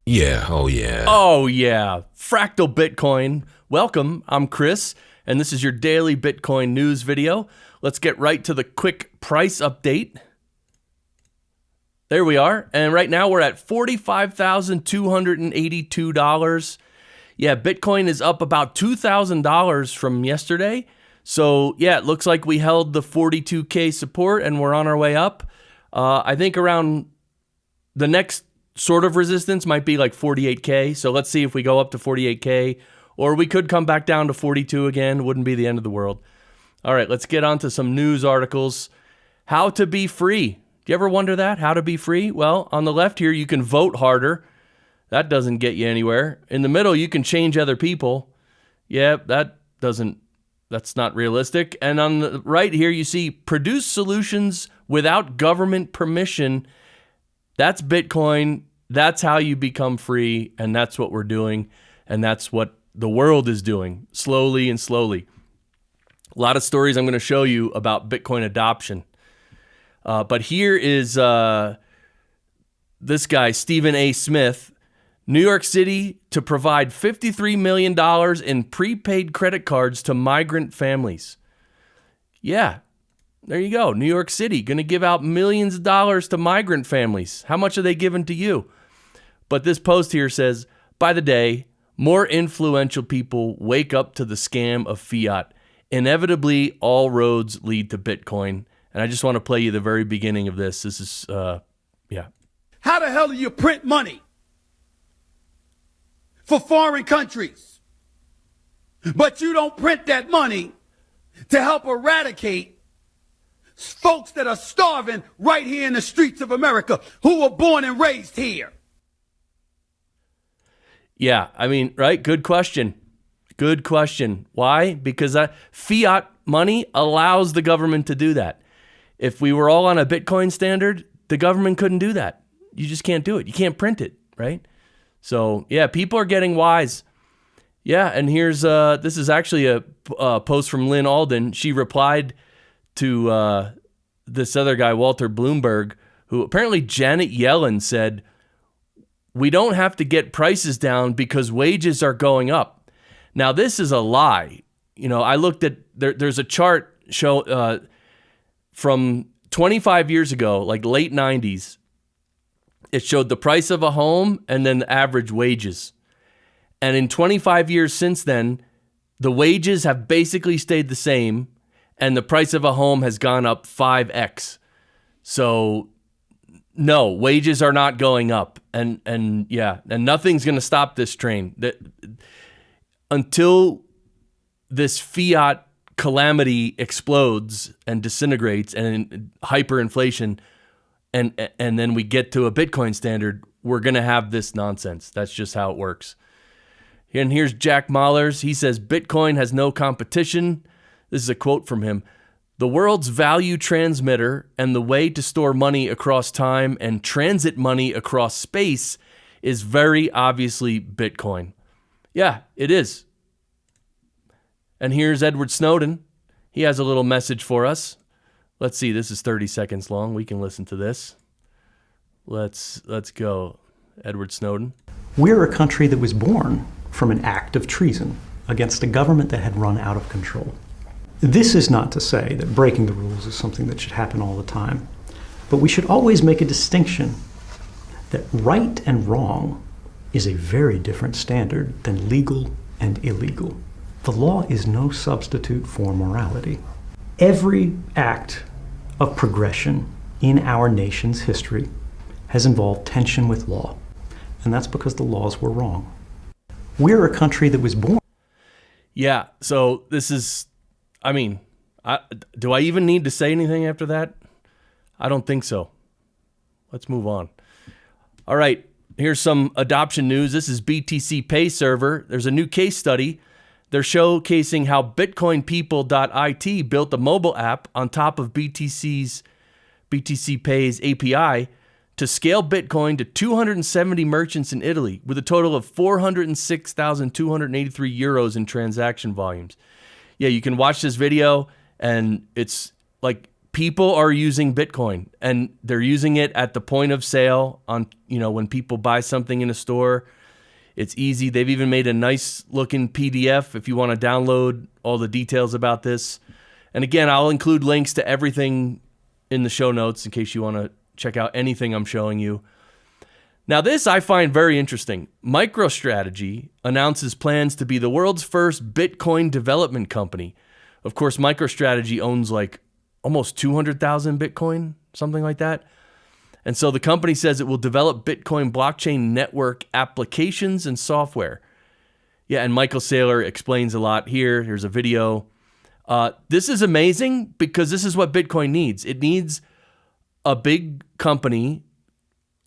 Yeah, oh yeah. Oh yeah, Fractal Bitcoin. Welcome, I'm Chris, and this is your daily Bitcoin news video. Let's get right to the quick price update. There we are, and right now we're at $45,282. Yeah, Bitcoin is up about $2,000 from yesterday. So yeah, it looks like we held the 42K support and we're on our way up. I think around the next sort of resistance might be like 48K. So let's see if we go up to 48K, or we could come back down to 42 again. Wouldn't be the end of the world. All right, let's get on to some news articles. How to be free. Do you ever wonder that? How to be free? Well, on the left here, you can vote harder. That doesn't get you anywhere. In the middle, you can change other people. Yeah, that's not realistic. And on the right here, you see produce solutions without government permission. That's Bitcoin. That's how you become free. And that's what we're doing. And that's what the world is doing, slowly and slowly. A lot of stories I'm going to show you about Bitcoin adoption. But here is this guy, Stephen A. Smith. New York City to provide $53 million in prepaid credit cards to migrant families. Yeah, there you go. New York City going to give out millions of dollars to migrant families. How much are they giving to you? But this post here says, by the day, more influential people wake up to the scam of fiat. Inevitably, all roads lead to Bitcoin. And I just want to play you the very beginning of this. This is, yeah. How the hell do you print money for foreign countries, but you don't print that money to help eradicate folks that are starving right here in the streets of America, who were born and raised here? Yeah, I mean, right? Good question. Good question. Why? Because fiat money allows the government to do that. If we were all on a Bitcoin standard, the government couldn't do that. You just can't do it. You can't print it, right? So, yeah, people are getting wise. Yeah, and here's, this is actually a post from Lynn Alden. She replied to this other guy, Walter Bloomberg, who apparently Janet Yellen said, we don't have to get prices down because wages are going up. Now, this is a lie. You know, I looked at, there's a chart from 25 years ago, like late 90s. It showed the price of a home and then the average wages. And in 25 years since then, the wages have basically stayed the same and the price of a home has gone up 5x. So no, wages are not going up. And nothing's going to stop this train. Until this fiat calamity explodes and disintegrates and hyperinflation, and then we get to a Bitcoin standard, we're going to have this nonsense. That's just how it works. And here's Jack Mallers. He says, Bitcoin has no competition. This is a quote from him. The world's value transmitter and the way to store money across time and transit money across space is very obviously Bitcoin. Yeah, it is. And here's Edward Snowden. He has a little message for us. Let's see, this is 30 seconds long. We can listen to this. Let's go, Edward Snowden. We're a country that was born from an act of treason against a government that had run out of control. This is not to say that breaking the rules is something that should happen all the time, but we should always make a distinction that right and wrong is a very different standard than legal and illegal. The law is no substitute for morality. Every act of progression in our nation's history has involved tension with law, and that's because the laws were wrong. We're a country that was born. Yeah, so this is, I mean, do I even need to say anything after that? I don't think so. Let's move on. All right, here's some adoption news. This is BTC Pay Server. There's a new case study. They're showcasing how BitcoinPeople.it built a mobile app on top of BTC Pay's API to scale Bitcoin to 270 merchants in Italy with a total of 406,283 euros in transaction volumes. Yeah, you can watch this video and it's like people are using Bitcoin, and they're using it at the point of sale on, when people buy something in a store. It's easy. They've even made a nice looking PDF if you want to download all the details about this. And again, I'll include links to everything in the show notes in case you want to check out anything I'm showing you. Now, this I find very interesting. MicroStrategy announces plans to be the world's first Bitcoin development company. Of course, MicroStrategy owns like almost 200,000 Bitcoin, something like that. And so the company says it will develop Bitcoin blockchain network applications and software. Yeah, and Michael Saylor explains a lot here. Here's a video. This is amazing because this is what Bitcoin needs. It needs a big company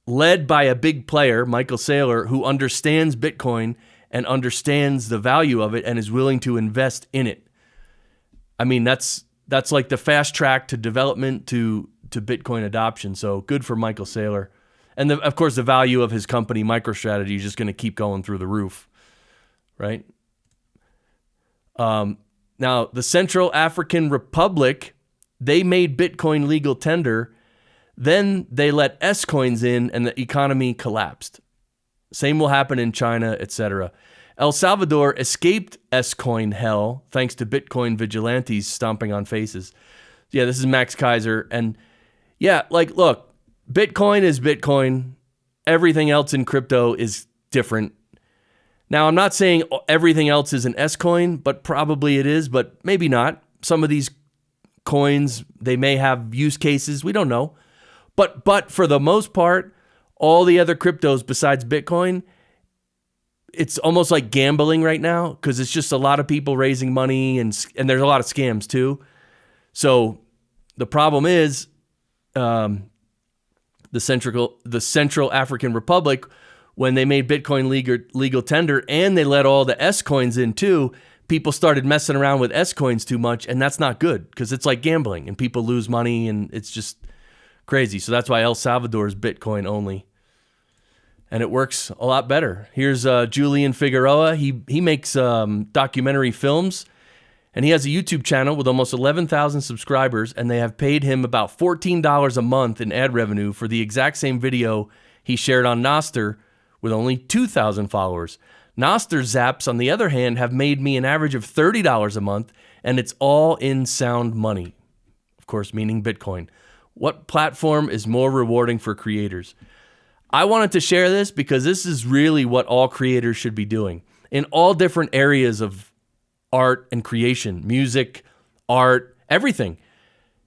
led by a big player, Michael Saylor, who understands Bitcoin and understands the value of it and is willing to invest in it. I mean, that's like the fast track to development to Bitcoin adoption. So good for Michael Saylor. And of course, the value of his company, MicroStrategy, is just going to keep going through the roof, right? Now, the Central African Republic, they made Bitcoin legal tender. Then they let S-coins in and the economy collapsed. Same will happen in China, etc. El Salvador escaped S-coin hell thanks to Bitcoin vigilantes stomping on faces. Yeah, this is Max Kaiser. And yeah, look, Bitcoin is Bitcoin. Everything else in crypto is different. Now, I'm not saying everything else is an S-coin, but probably it is, but maybe not. Some of these coins, they may have use cases. We don't know. But for the most part, all the other cryptos besides Bitcoin, it's almost like gambling right now because it's just a lot of people raising money and there's a lot of scams too. So the problem is the Central African Republic, when they made Bitcoin legal tender and they let all the S coins in too, people started messing around with S coins too much, and that's not good because it's like gambling and people lose money and it's just crazy. So that's why El Salvador is Bitcoin only. And it works a lot better. Here's Julian Figueroa. He makes documentary films, and he has a YouTube channel with almost 11,000 subscribers, and they have paid him about $14 a month in ad revenue for the exact same video he shared on Nostr with only 2,000 followers. Nostr zaps, on the other hand, have made me an average of $30 a month, and it's all in sound money. Of course, meaning Bitcoin. What platform is more rewarding for creators? I wanted to share this because this is really what all creators should be doing in all different areas of art and creation, music, art, everything.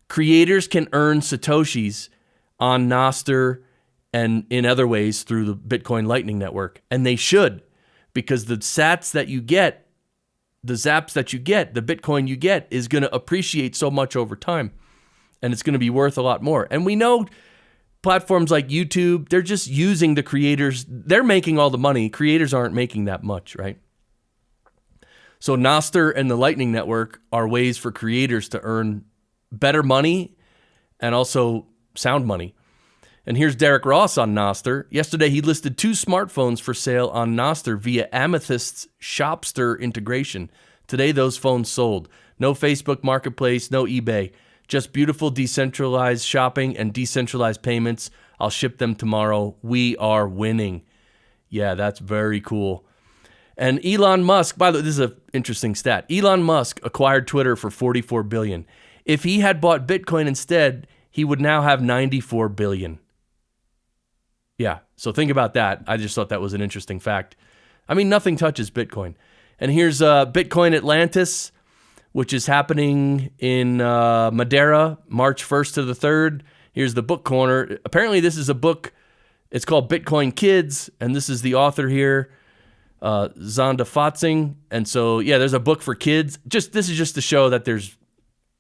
Creators can earn Satoshis on Nostr and in other ways through the Bitcoin Lightning Network. And they should, because the sats that you get, the zaps that you get, the Bitcoin you get is going to appreciate so much over time. And it's going to be worth a lot more. And we know platforms like YouTube, they're just using the creators. They're making all the money. Creators aren't making that much, right? So Nostr and the Lightning Network are ways for creators to earn better money and also sound money. And here's Derek Ross on Nostr. Yesterday, he listed 2 smartphones for sale on Nostr via Amethyst's Shopster integration. Today, those phones sold. No Facebook Marketplace, no eBay. Just beautiful decentralized shopping and decentralized payments. I'll ship them tomorrow. We are winning. Yeah, that's very cool. And Elon Musk, by the way, this is an interesting stat. Elon Musk acquired Twitter for $44 billion. If he had bought Bitcoin instead, he would now have $94 billion. Yeah, so think about that. I just thought that was an interesting fact. I mean, nothing touches Bitcoin. And here's Bitcoin Atlantis, which is happening in Madeira, March 1st to the 3rd. Here's the book corner. Apparently, this is a book. It's called Bitcoin Kids, and this is the author here, Zonda Fotzing. And so, yeah, there's a book for kids. This is just to show that there's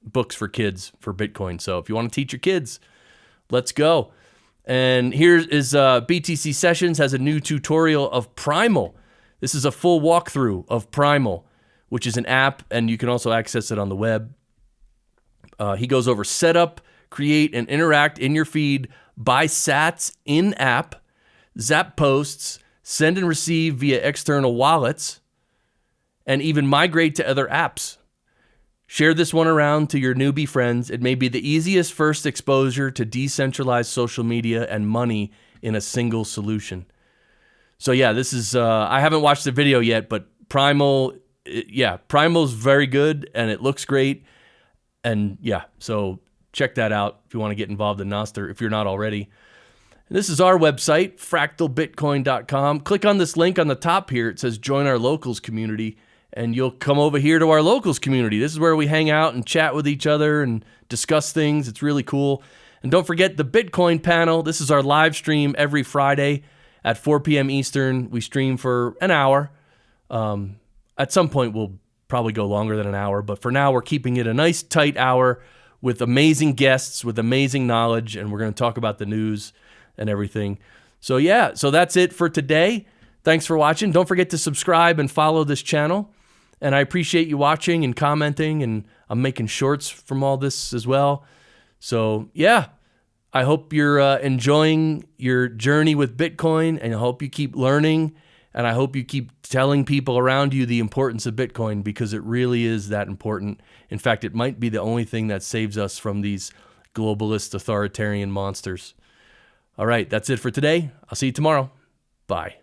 books for kids for Bitcoin. So if you want to teach your kids, let's go. And here is BTC Sessions has a new tutorial of Primal. This is a full walkthrough of Primal, which is an app, and you can also access it on the web. He goes over setup, create, and interact in your feed, buy sats in-app, zap posts, send and receive via external wallets, and even migrate to other apps. Share this one around to your newbie friends. It may be the easiest first exposure to decentralized social media and money in a single solution. So yeah, this is, I haven't watched the video yet, but PRIMAL, PRIMAL's very good and it looks great. And yeah, so check that out if you want to get involved in Nostr, if you're not already. And this is our website, fractalbitcoin.com. Click on this link on the top here. It says join our locals community, and you'll come over here to our locals community. This is where we hang out and chat with each other and discuss things. It's really cool. And don't forget the Bitcoin panel. This is our live stream every Friday at 4 p.m. Eastern. We stream for an hour. At some point, we'll probably go longer than an hour, but for now, we're keeping it a nice tight hour with amazing guests, with amazing knowledge, and we're going to talk about the news and everything. So yeah, so that's it for today. Thanks for watching. Don't forget to subscribe and follow this channel. And I appreciate you watching and commenting, and I'm making shorts from all this as well. So yeah, I hope you're enjoying your journey with Bitcoin, and I hope you keep learning, and I hope you keep telling people around you the importance of Bitcoin, because it really is that important. In fact, it might be the only thing that saves us from these globalist authoritarian monsters. All right, that's it for today. I'll see you tomorrow. Bye.